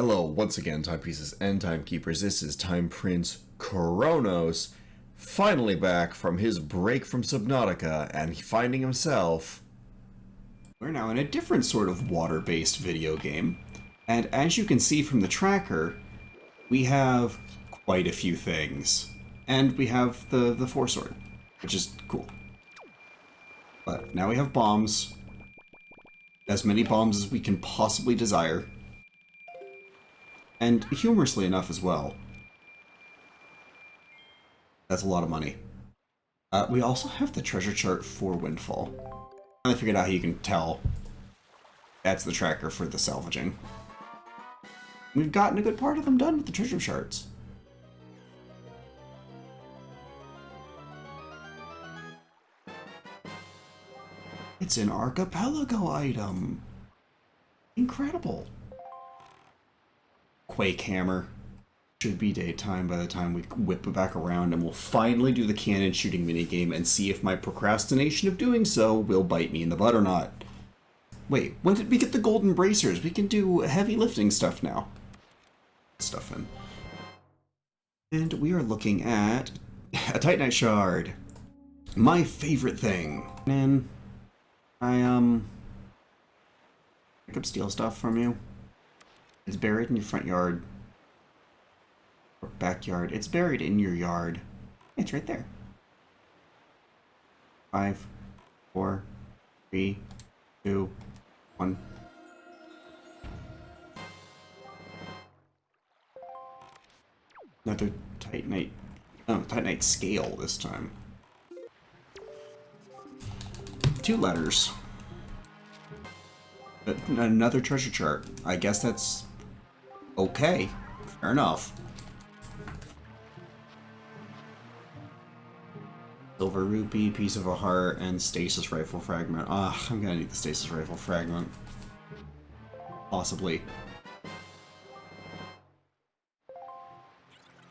Hello, once again, Timepieces and Timekeepers. This is Time Prince Kronos, finally back from his break from Subnautica and finding himself. We're now in a different sort of water-based video game, and as you can see from the tracker, we have quite a few things. And we have the Force Sword, which is cool. But now we have bombs, as many bombs as we can possibly desire. And humorously enough as well. That's a lot of money. We also have the treasure chart for Windfall. I figured out how you can tell that's the tracker for the salvaging. We've gotten a good part of them done with the treasure charts. It's an Archipelago item. Incredible. Quake hammer. Should be daytime by the time we whip it back around, and we'll finally do the cannon shooting minigame and see if my procrastination of doing so will bite me in the butt or not. Wait, when did we get the golden bracers? We can do heavy lifting stuff now. Stuff in. And we are looking at a Titanite shard. My favorite thing. And I pick up steel stuff from you. It's buried in your front yard. Or backyard. It's buried in your yard. It's right there. 5, 4, 3, 2, 1. Another Titanite. Oh, Titanite scale this time. 2 letters. Another treasure chart. I guess that's okay. Fair enough. Silver rupee, piece of a heart, and stasis rifle fragment. Ah, I'm gonna need the stasis rifle fragment. Possibly.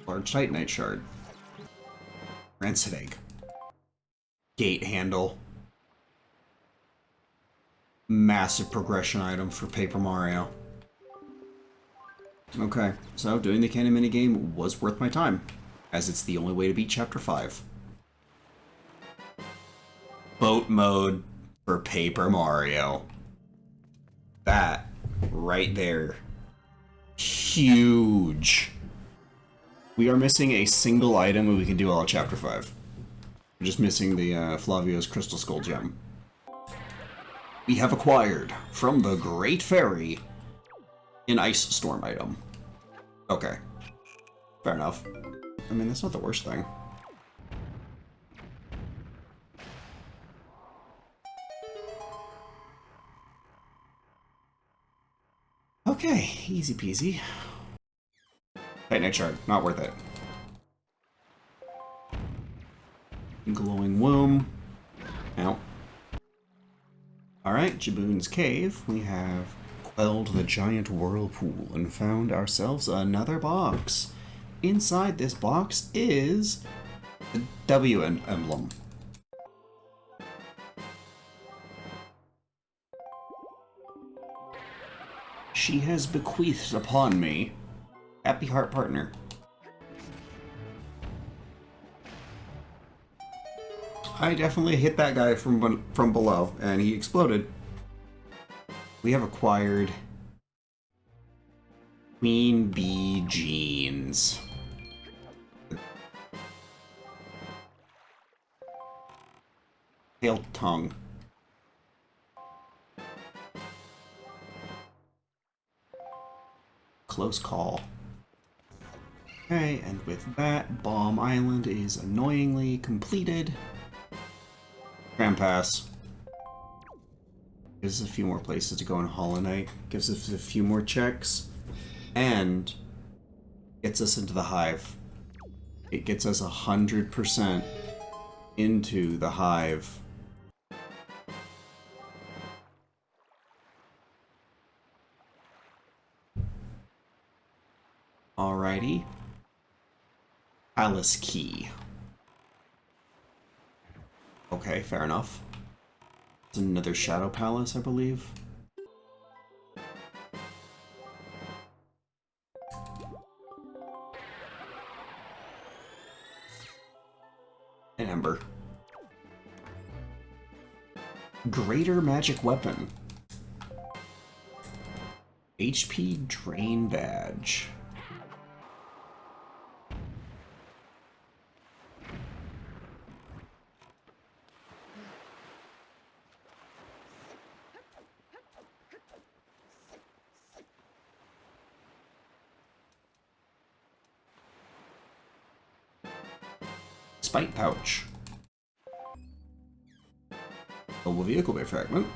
Large Titanite shard. Rancid egg. Gate handle. Massive progression item for Paper Mario. Okay, so doing the cannon minigame was worth my time, as it's the only way to beat Chapter 5. Boat mode for Paper Mario. That, right there. Huge. We are missing a single item and we can do all of Chapter 5. We're just missing the Flavio's Crystal Skull gem. We have acquired from the Great Fairy an Ice Storm item. Okay. Fair enough. I mean, that's not the worst thing. Okay, easy peasy. Titanite shard, not worth it. Glowing womb. Ow. Alright, Jaboon's Cave. We have quelled the giant whirlpool and found ourselves another box. Inside this box is the W emblem. She has bequeathed upon me Happy Heart Partner. I definitely hit that guy from below, and he exploded. We have acquired Queen Bee jeans. Tail tongue. Close call. Okay, and with that, Bomb Island is annoyingly completed. Grand Pass. Gives us a few more places to go in Hollow Knight. Gives us a few more checks. And gets us into the Hive. It gets us 100% into the Hive. Alrighty. Palace Key. Okay, fair enough. It's another Shadow Palace, I believe. amber. Greater magic weapon. HP drain badge. Spite pouch. Mobile vehicle bay fragment.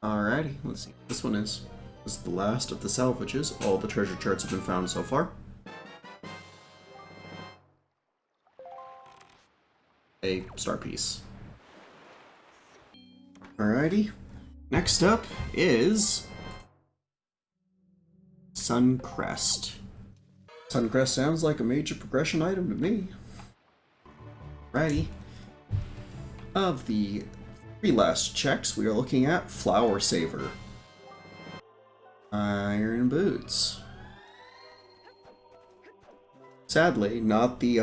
Alrighty, let's see what this one is. This is the last of the salvages. All the treasure charts have been found so far. A star piece. Alrighty. Next up is Suncrest. Suncrest sounds like a major progression item to me. Alrighty. Of the 3 last checks, we are looking at Flower Saver. Iron boots. Sadly, not the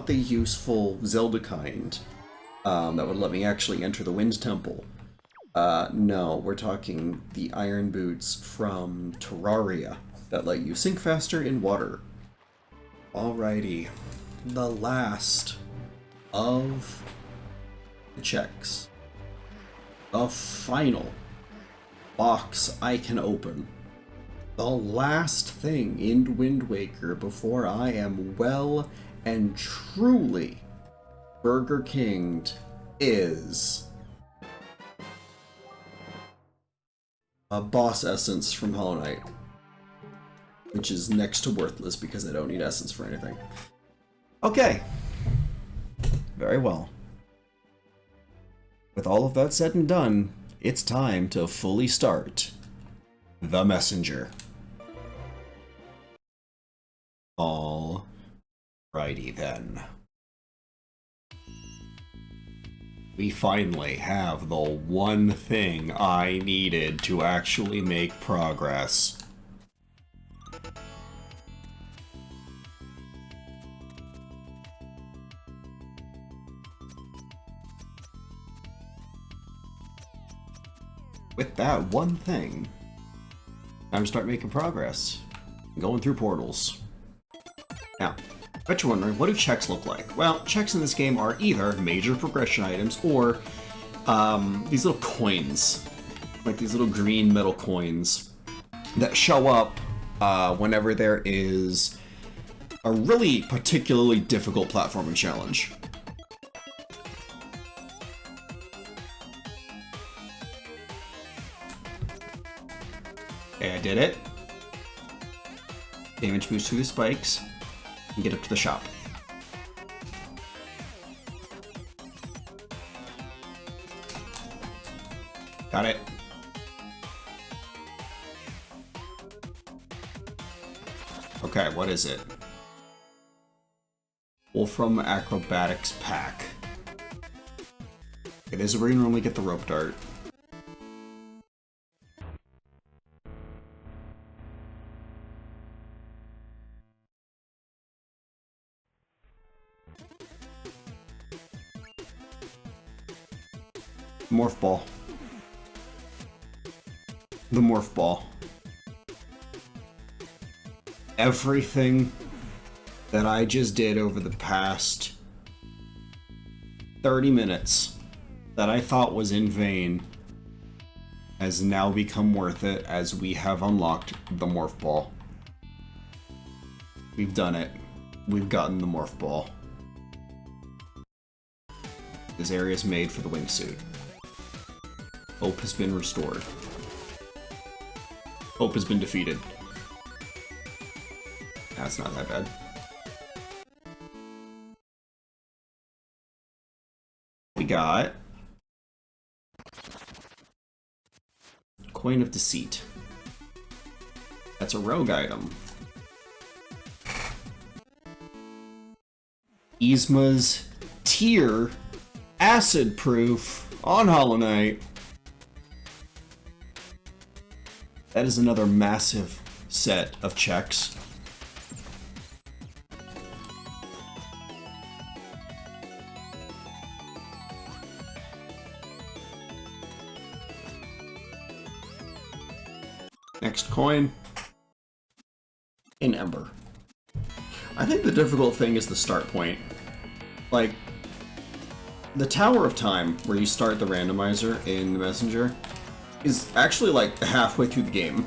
useful Zelda kind that would let me actually enter the Wind Temple. No, we're talking the iron boots from Terraria that let you sink faster in water. Alrighty, the last of the checks. The final box I can open. The last thing in Wind Waker before I am well and truly Burger Kinged is a boss essence from Hollow Knight, which is next to worthless because I don't need essence for anything. Okay. Very well. With all of that said and done, it's time to fully start The Messenger. Alrighty then. We finally have the one thing I needed to actually make progress. With that one thing, time to start making progress. Going through portals. Now, bet you're wondering, what do checks look like? Well, checks in this game are either major progression items or these little coins. Like these little green metal coins that show up whenever there is a really particularly difficult platforming challenge. Okay, I did it. Damage boost through the spikes and get up to the shop. Got it. Okay, what is it? Wolfram Acrobatics Pack. Okay, this is where you normally get the rope dart. Morph ball. The morph ball. Everything that I just did over the past 30 minutes that I thought was in vain has now become worth it as we have unlocked the morph ball. We've done it. We've gotten the morph ball. This area is made for the wingsuit. Hope has been restored. Hope has been defeated. That's not that bad. We got Coin of Deceit. That's a rogue item. Yzma's Tear Acid Proof on Hollow Knight. That is another massive set of checks. Next coin. An ember. I think the difficult thing is the start point. Like, the Tower of Time, where you start the randomizer in the Messenger, is actually like halfway through the game.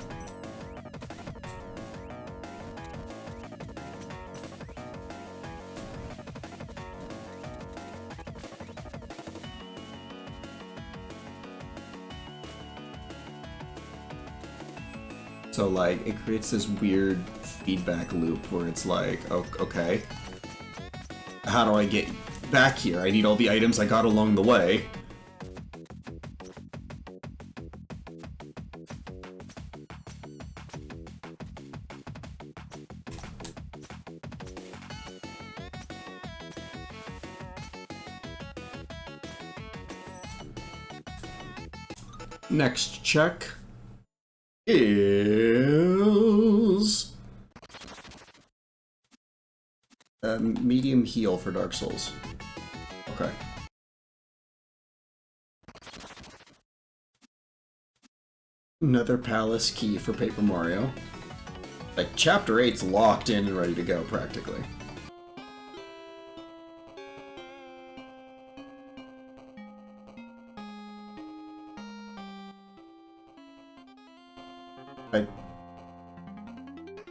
So, like, it creates this weird feedback loop where it's like, oh, okay, how do I get back here? I need all the items I got along the way. Next check is medium heal for Dark Souls. Okay. Another palace key for Paper Mario. Like, Chapter 8's locked in and ready to go, practically.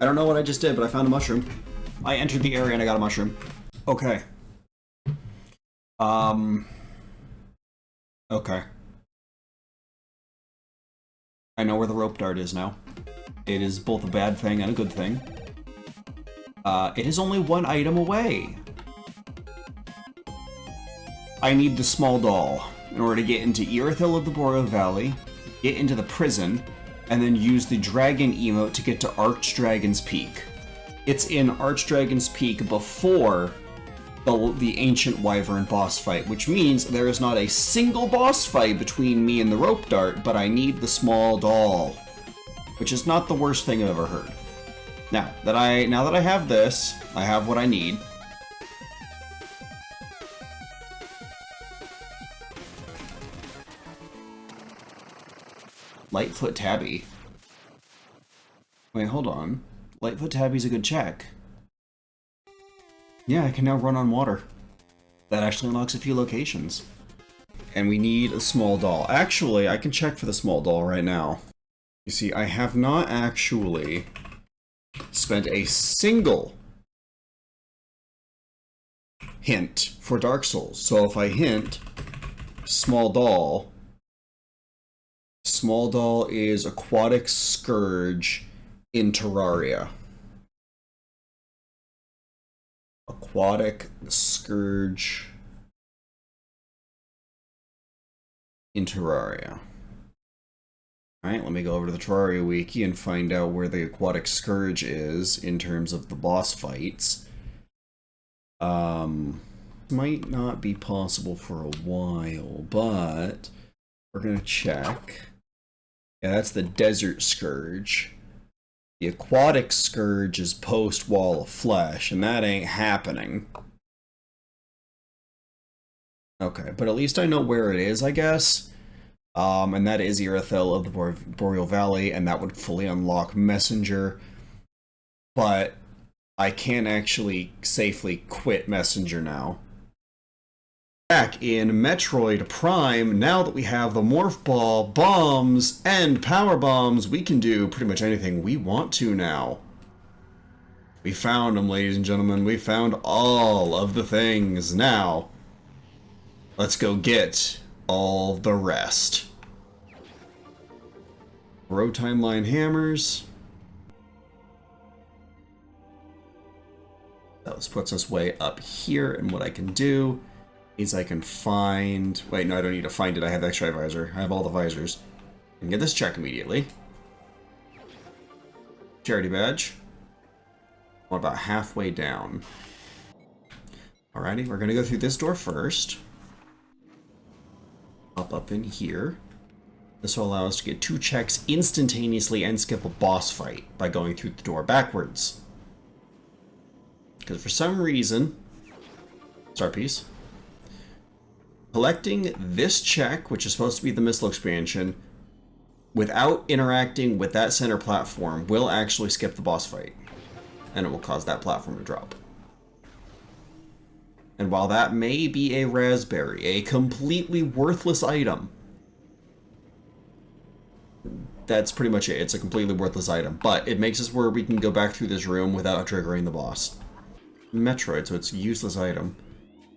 I don't know what I just did, but I found a mushroom. I entered the area and I got a mushroom. Okay. Okay. I know where the rope dart is now. It is both a bad thing and a good thing. It is only one item away. I need the small doll in order to get into Irithyll of the Boreal Valley, get into the prison, and then use the dragon emote to get to Archdragon's Peak. It's in Archdragon's Peak before the Ancient Wyvern boss fight, which means there is not a single boss fight between me and the rope dart, but I need the small doll, which is not the worst thing I've ever heard. Now that I have this, I have what I need. Lightfoot Tabby. Wait, hold on. Lightfoot Tabby's a good check. Yeah, I can now run on water. That actually unlocks a few locations. And we need a small doll. Actually, I can check for the small doll right now. You see, I have not actually spent a single hint for Dark Souls. So if I hint small doll is Aquatic Scourge in Terraria. Aquatic Scourge in Terraria. Alright, let me go over to the Terraria wiki and find out where the Aquatic Scourge is in terms of the boss fights. Might not be possible for a while, but we're gonna check. Yeah, that's the Desert Scourge. The Aquatic Scourge is post Wall of Flesh, and that ain't happening. Okay, but at least I know where it is, I guess. And that is Irithyll of the Boreal Valley, and that would fully unlock Messenger. But I can't actually safely quit Messenger now. Back in Metroid Prime, now that we have the Morph Ball, bombs, and power bombs, we can do pretty much anything we want to now. We found them, ladies and gentlemen. We found all of the things. Now, let's go get all the rest. Row timeline hammers. That puts us way up here, and what I can do is I can find... Wait, no, I don't need to find it. I have X-ray visor. I have all the visors. I can get this check immediately. Charity badge. We're about halfway down. Alrighty, we're gonna go through this door first. Up in here. This will allow us to get 2 checks instantaneously and skip a boss fight by going through the door backwards. Because for some reason... Start piece. Collecting this check, which is supposed to be the missile expansion, without interacting with that center platform, will actually skip the boss fight. And it will cause that platform to drop. And while that may be a raspberry, a completely worthless item, that's pretty much it. It's a completely worthless item. But it makes us where we can go back through this room without triggering the boss. Metroid, so it's a useless item.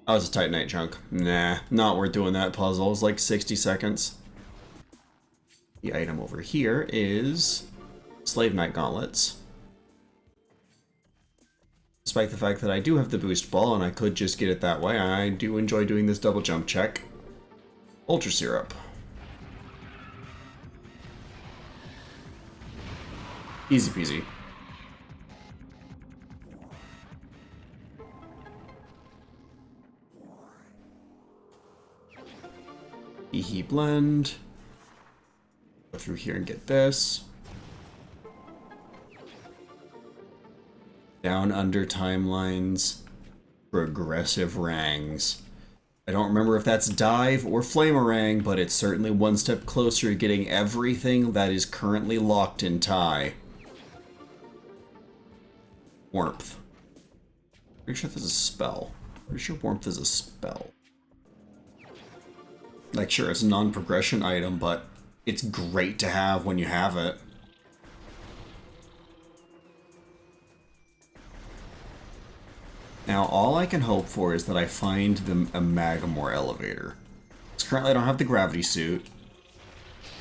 Oh, it's a Titanite chunk. Nah, not worth doing that puzzle. It's like 60 seconds. The item over here is Slave Knight Gauntlets. Despite the fact that I do have the boost ball and I could just get it that way, I do enjoy doing this double jump check. Ultra Syrup. Easy peasy. Hee blend. Go through here and get this. Down under timelines. Progressive rangs. I don't remember if that's dive or flamerang, but it's certainly one step closer to getting everything that is currently locked in tie. Warmth. Pretty sure this is a spell. Pretty sure warmth is a spell. Like, sure, it's a non-progression item, but it's great to have when you have it. Now, all I can hope for is that I find a Magamore elevator. Because currently I don't have the gravity suit.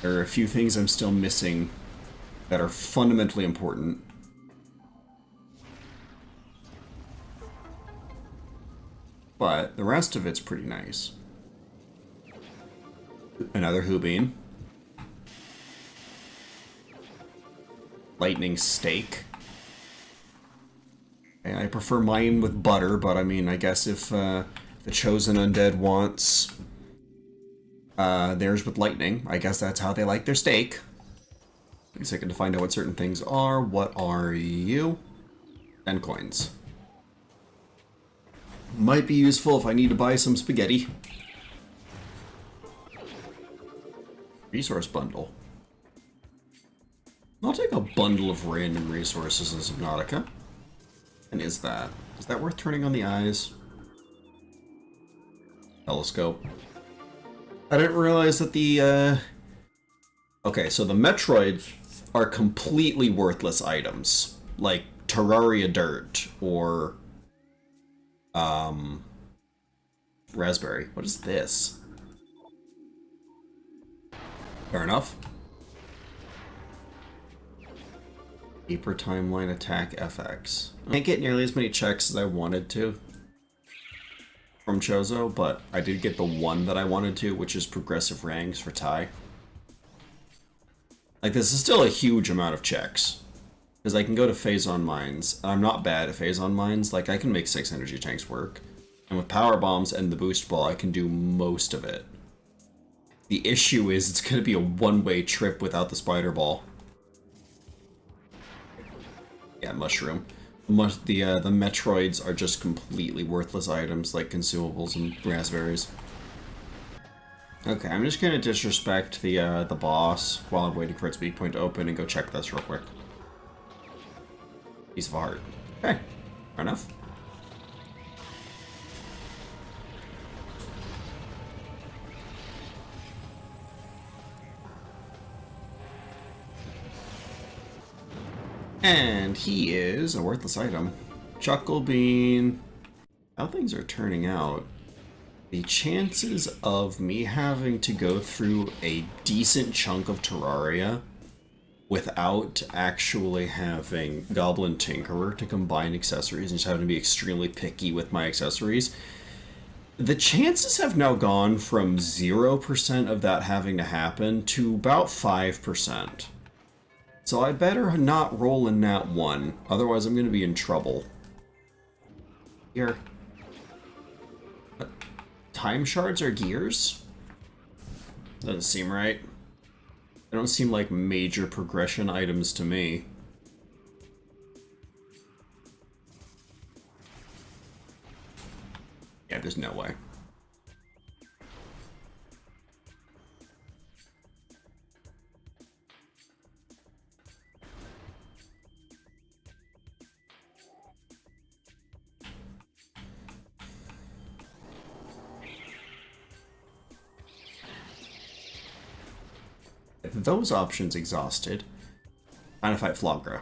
There are a few things I'm still missing that are fundamentally important. But the rest of it's pretty nice. Another Hoobine. Lightning Steak. I prefer mine with butter, but I mean, I guess if the Chosen Undead wants theirs with lightning, I guess that's how they like their steak. Take a second to find out what certain things are. What are you? 10 coins. Might be useful if I need to buy some spaghetti. Resource bundle. I'll take a bundle of random resources in Subnautica. And is that worth turning on the eyes? Telescope. I didn't realize that the, Okay, so the Metroids are completely worthless items. Like Terraria Dirt or... Raspberry. What is this? Fair enough. Deeper timeline attack FX. I can't get nearly as many checks as I wanted to from Chozo, but I did get the one that I wanted to, which is progressive ranks for Tai. Like, this is still a huge amount of checks. Because I can go to Phazon Mines, and I'm not bad at Phazon Mines. Like, I can make 6 energy tanks work. And with power bombs and the boost ball, I can do most of it. The issue is it's going to be a one-way trip without the spider ball. Yeah, mushroom. The Metroids are just completely worthless items like consumables and raspberries. Okay, I'm just gonna disrespect the boss while I'm waiting for its weak point to open and go check this real quick. Piece of heart. Okay, fair enough. And he is a worthless item. Chuckle Bean. How things are turning out. The chances of me having to go through a decent chunk of Terraria without actually having Goblin Tinkerer to combine accessories and just having to be extremely picky with my accessories, the chances have now gone from 0% of that having to happen to about 5%. So I better not roll in that one, otherwise I'm going to be in trouble. Here. What? Time shards are gears? Doesn't seem right. They don't seem like major progression items to me. Yeah, there's no way. those options exhausted, time to fight Flagra.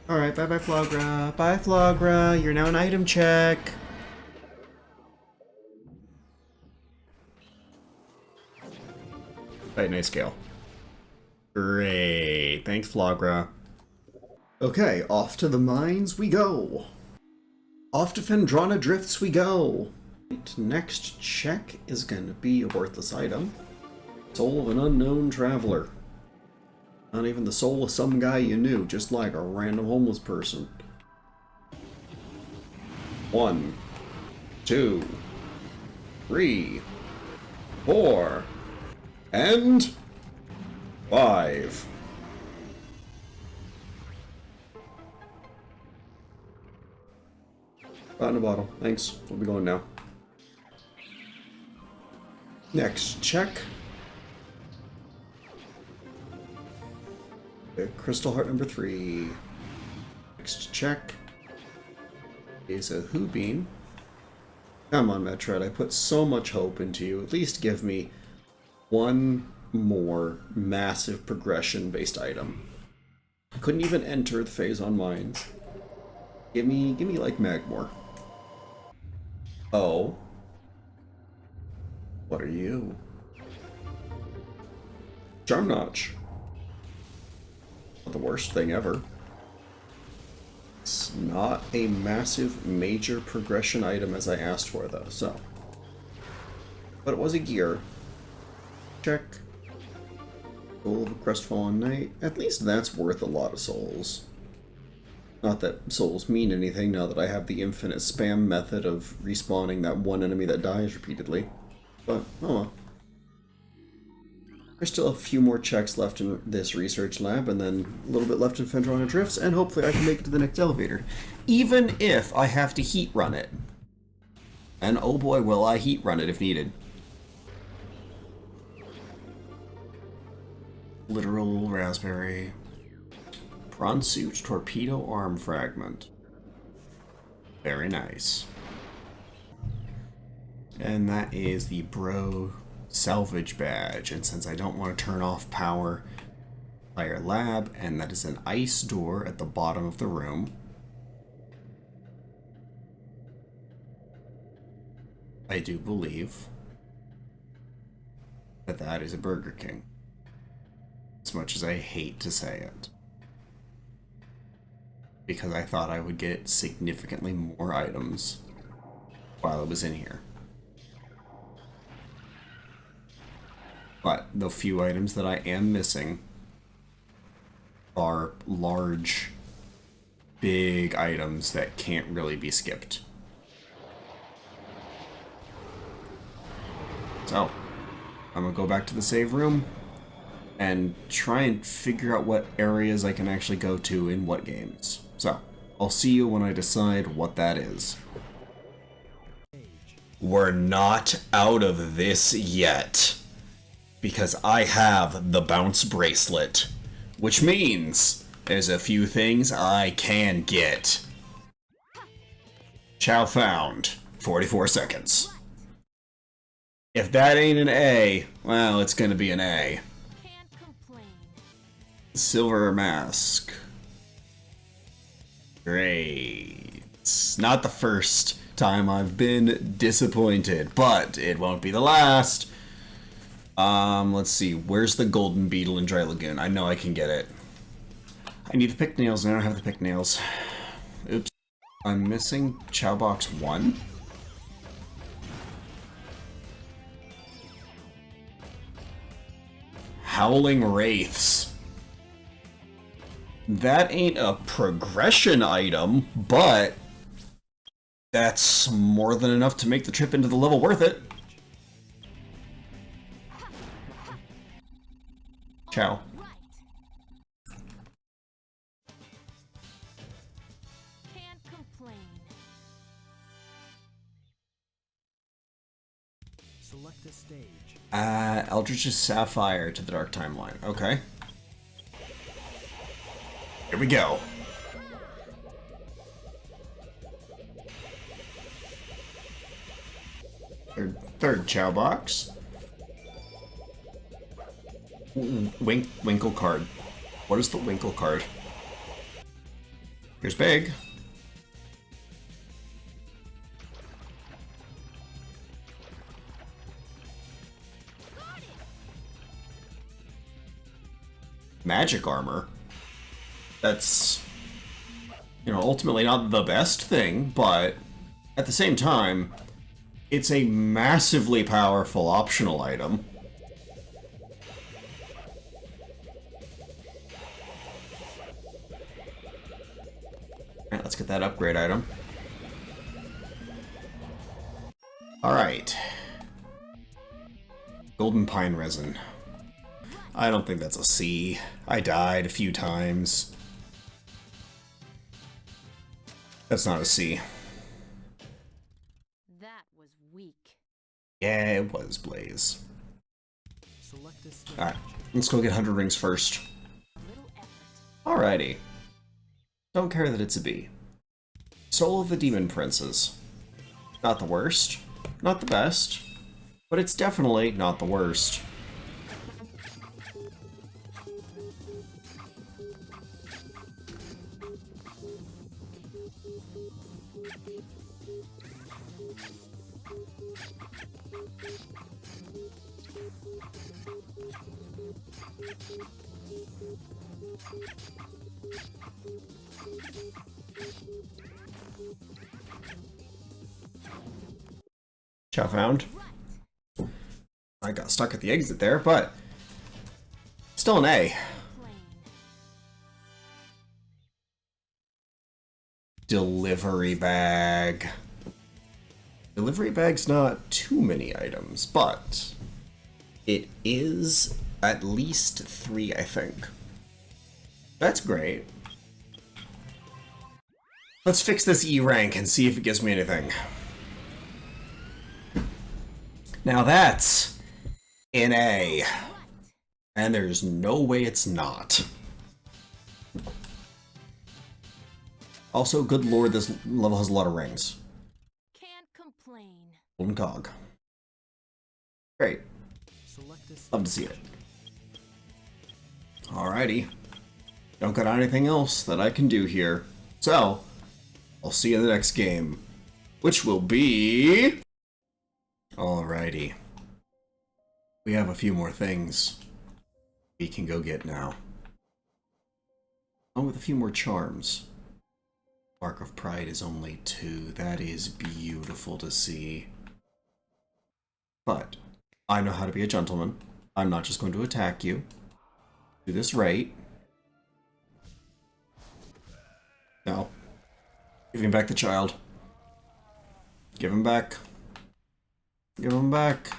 Alright, bye-bye Flagra. Bye Flagra, you're now an item check. Right, nice scale. Great, thanks Flagra. Okay, off to the mines we go. Off to Fendrana Drifts we go. Right, next check is gonna be a worthless item. Soul of an unknown traveler. Not even the soul of some guy you knew, just like a random homeless person. 1, 2, 3, 4, and 5. Got in a bottle. Thanks. We'll be going now. Next, check. Okay, Crystal Heart number 3. Next check is a Who Bean. Come on, Metroid. I put so much hope into you. At least give me one more massive progression-based item. I couldn't even enter the phase on mines. Give me like Magmore. Oh. What are you? Charm Notch. Not the worst thing ever. It's not a massive, major progression item as I asked for, though, so. But it was a gear. Check. Soul of a Crestfallen Knight. At least that's worth a lot of souls. Not that souls mean anything now that I have the infinite spam method of respawning that one enemy that dies repeatedly. But, oh well. There's still a few more checks left in this research lab, and then a little bit left in Fendrana Drifts, and hopefully I can make it to the next elevator. Even if I have to heat run it. And oh boy, will I heat run it if needed. Literal raspberry. Prawn suit, torpedo arm fragment. Very nice. And that is the Bro salvage badge, and since I don't want to turn off power, fire lab, and that is an ice door at the bottom of the room. I do believe that that is a Burger King, as much as I hate to say it, because I thought I would get significantly more items while I was in here. But the few items that I am missing are large, big items that can't really be skipped. So, I'm gonna go back to the save room and try and figure out what areas I can actually go to in what games. So, I'll see you when I decide what that is. We're not out of this yet, because I have the bounce bracelet, which means there's a few things I can get. Chow found. 44 seconds. If that ain't an A, well, it's gonna be an A. Silver mask. Great. Not the first time I've been disappointed, but it won't be the last. Let's see. Where's the golden beetle in Dry Lagoon? I know I can get it. I need the pick nails, and I don't have the pick nails. Oops. I'm missing Chow Box 1. Howling Wraiths. That ain't a progression item, but that's more than enough to make the trip into the level worth it. Chow. Can't complain. Select a stage. Eldritch's Sapphire to the Dark Timeline. Okay. Here we go. Third Chow box. Winkle card. What is the Winkle card? Here's Big. Magic armor. That's, you know, ultimately not the best thing, but at the same time, it's a massively powerful optional item. Alright, let's get that upgrade item. Alright. Golden Pine Resin. I don't think that's a C. I died a few times. That's not a C. It was Blaze. Select a stage. Alright, let's go get 100 rings first. Little effort. Alrighty. Don't care that it's a B. Soul of the Demon Princes. Not the worst, not the best, but it's definitely not the worst. Chow found. I got stuck at the exit there, but still an A. Plain. Delivery bag. Delivery bag's not too many items, but it is at least 3, I think. That's great. Let's fix this E rank and see if it gives me anything. Now that's an A. And there's no way it's not. Also, good lord, this level has a lot of rings. Can't complain. Golden cog. Great. Select a stage. Love to see it. Alrighty. Don't got anything else that I can do here. So, I'll see you in the next game. Which will be... Alrighty. We have a few more things we can go get now. Along with a few more charms. Mark of Pride is only 2. That is beautiful to see. But I know how to be a gentleman. I'm not just going to attack you. Do this right. No. Give him back the child. Give him back. Give him back.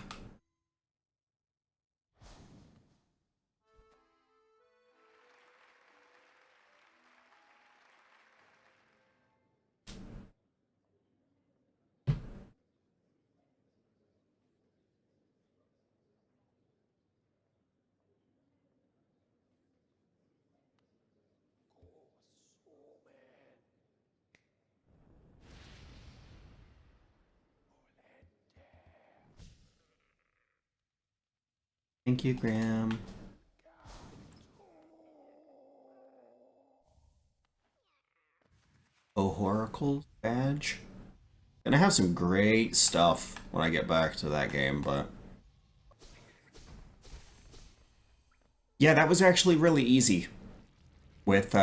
Thank you, Graham. Oh, Oracle badge. Gonna have some great stuff when I get back to that game, but yeah, that was actually really easy with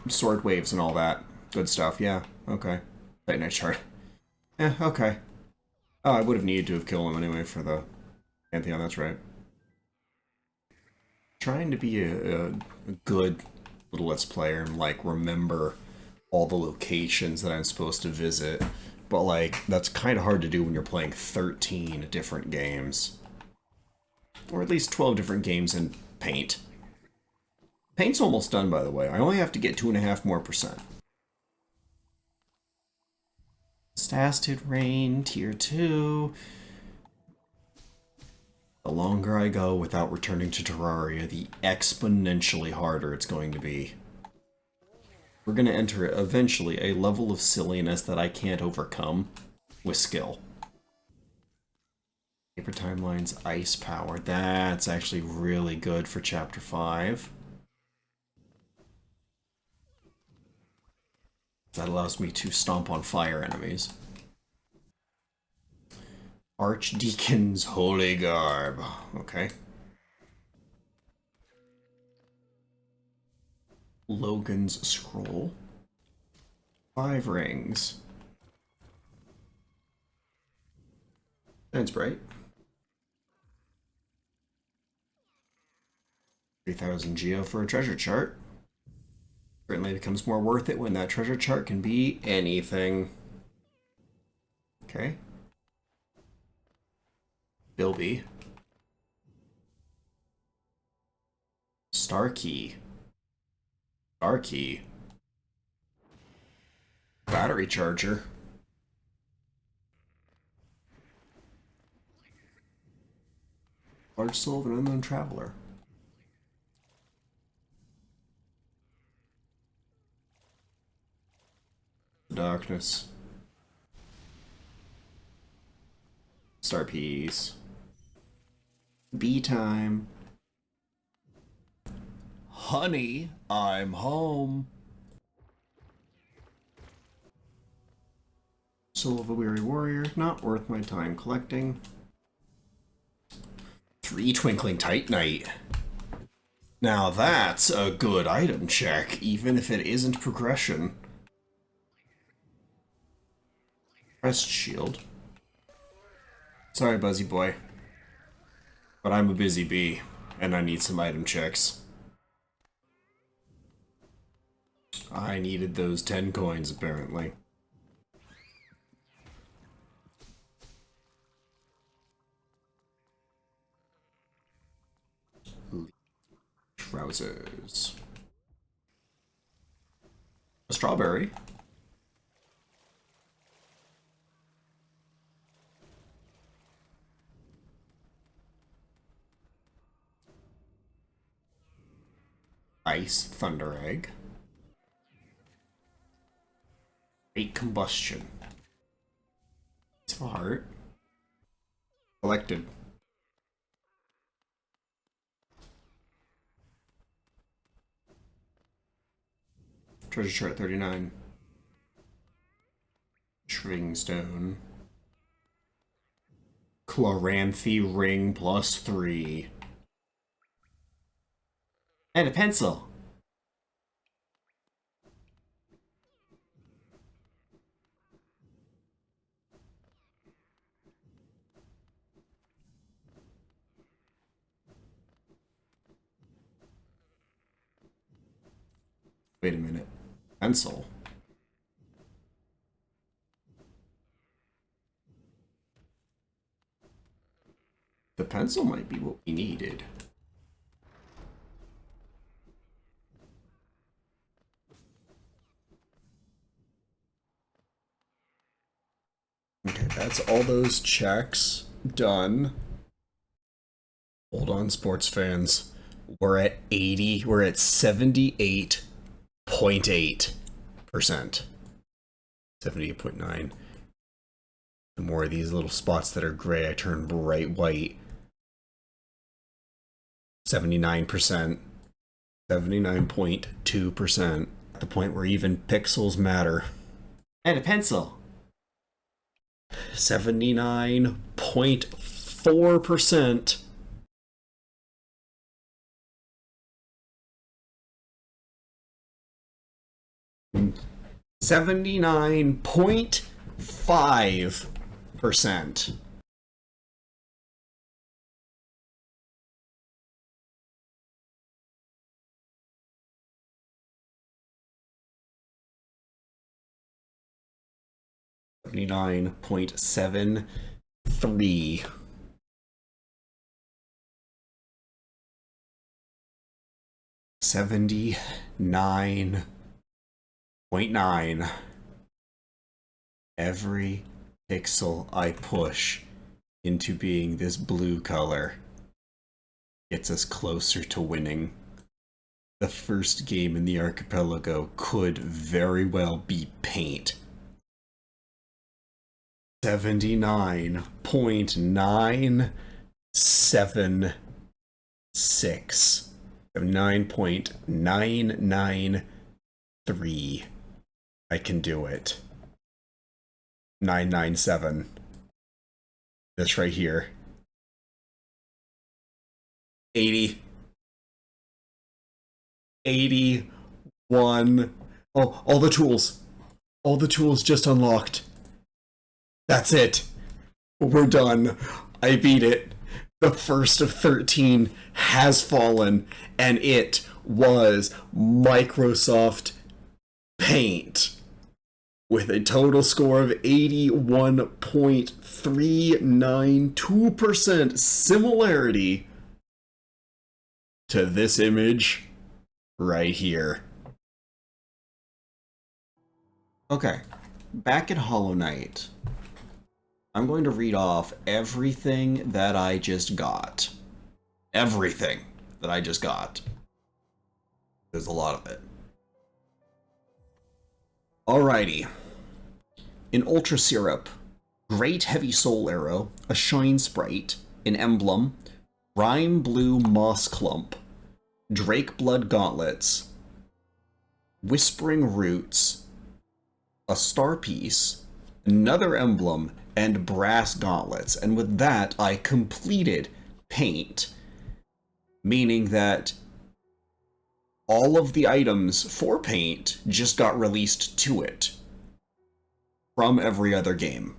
sword waves and all that good stuff. Yeah, okay. Titanite chart. Yeah, okay. Oh, I would have needed to have killed him anyway for the Pantheon. That's right. Trying to be a good little Let's Player and like remember all the locations that I'm supposed to visit, but like that's kind of hard to do when you're playing 13 different games, or at least 12 different games in Paint. Paint's almost done, by the way. I only have to get 2.5% more. Stasted Rain, Tier 2. The longer I go without returning to Terraria, the exponentially harder it's going to be. We're going to enter eventually a level of silliness that I can't overcome with skill. Paper Timeline's Ice Power. That's actually really good for Chapter 5. That allows me to stomp on fire enemies. Archdeacon's Holy Garb. Okay. Logan's Scroll. 5 rings. That's bright. 3,000 Geo for a treasure chart. Certainly becomes more worth it when that treasure chart can be anything. Okay. Bilby. Star Key. Star Key. Battery charger. Large soul of an unknown traveler. Darkness. Star piece. Bee time. Honey, I'm home. Soul of a weary warrior, not worth my time collecting. 3 twinkling titanite. Now that's a good item check, even if it isn't progression. Rest shield. Sorry, Buzzy Boy. But I'm a busy bee, and I need some item checks. I needed those 10 coins, apparently. Trousers. A strawberry. Ice thunder egg. Great combustion. It's a heart. Collected. Treasure chart 39. Shring stone. Chloranthy ring +3. And a pencil. Wait a minute. Pencil. The pencil might be what we needed. Okay, that's all those checks done. Hold on, sports fans. We're at 80. We're at 78.8%. 78.9. The more of these little spots that are gray, I turn bright white. 79%. 79.2%. At the point where even pixels matter. And a pencil. 79.4%. %79.5%. $79.73. $79.9. Every pixel I push into being this blue color gets us closer to winning. The first game in the Archipelago could very well be paint. 79.976. 79.993. I can do it. 997. This right here. 80. 81. Oh, all the tools. All the tools just unlocked. That's it. We're done. I beat it. The first of 13 has fallen, and it was Microsoft Paint. With a total score of 81.392% similarity to this image right here. Okay, back at Hollow Knight, I'm going to read off everything that I just got. everything that I just got. There's a lot of it. Alrighty. An Ultra Syrup, Great Heavy Soul Arrow, a Shine Sprite, an Emblem, Rime Blue Moss Clump, Drake Blood Gauntlets, Whispering Roots, a Star Piece, another Emblem, and Brass Gauntlets. And with that, I completed Paint, meaning that all of the items for Paint just got released to it from every other game.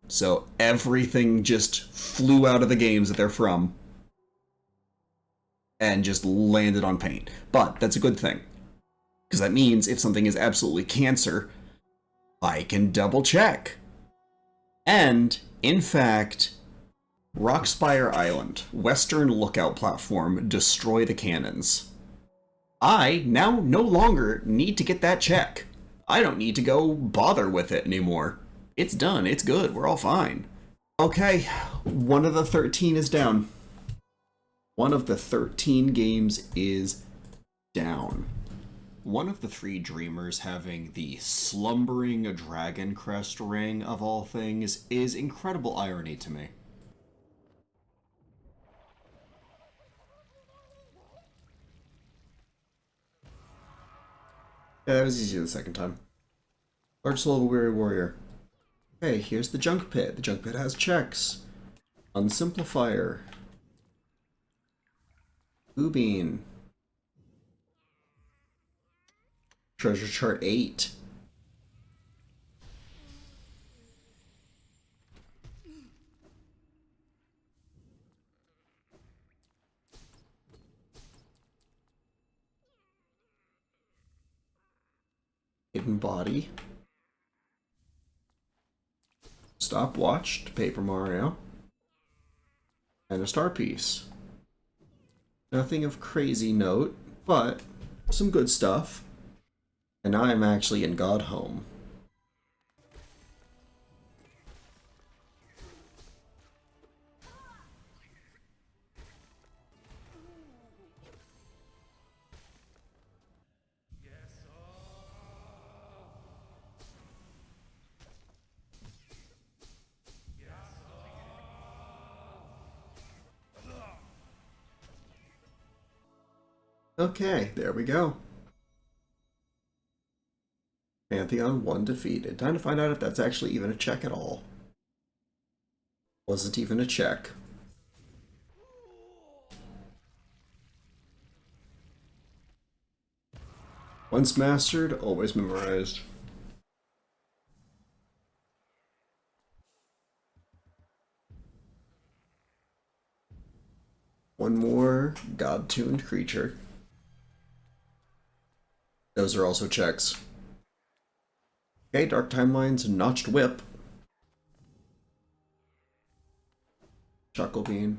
So everything just flew out of the games that they're from and just landed on Paint. But that's a good thing, because that means if something is absolutely cancer, I can double check. And, in fact, Rockspire Island, Western Lookout Platform, destroy the cannons. I now no longer need to get that check. I don't need to go bother with it anymore. It's done, it's good, we're all fine. Okay, one of the 13 is down. One of the 13 games is down. One of the 3 dreamers having the slumbering dragon crest ring of all things is incredible irony to me. Yeah, that was easier the second time. Large Soul of a Weary Warrior. Hey, here's the Junk Pit. The Junk Pit has checks. Unsimplifier. Bean. Treasure Chart 8. Hidden Body. Stopwatch to Paper Mario. And a Star Piece. Nothing of crazy note, but some good stuff. And now I'm actually in God Home. Okay, there we go. Pantheon 1 defeated. Time to find out if that's actually even a check at all. Wasn't even a check. Once mastered, always memorized. One more God-tuned creature. Those are also checks. Okay, Dark Timeline's Notched Whip. Chuckle Bean.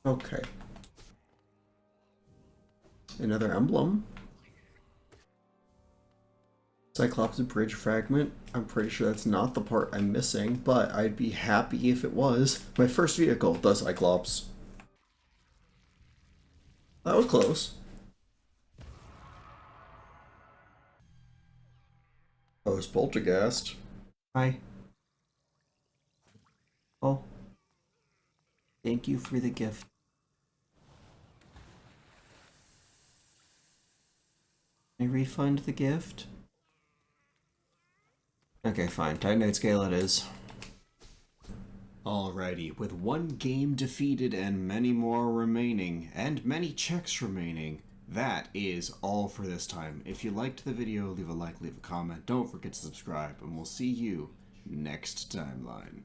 Okay. Another emblem. Cyclops Bridge Fragment. I'm pretty sure that's not the part I'm missing, but I'd be happy if it was. My first vehicle, the Cyclops. That was close. Oh, it's Poltergeist. Hi. Oh. Thank you for the gift. Can I refund the gift? Okay, fine. Titanite scale it is. Alrighty, with one game defeated and many more remaining, and many checks remaining, that is all for this time. If you liked the video, leave a like, leave a comment, don't forget to subscribe, and we'll see you next timeline.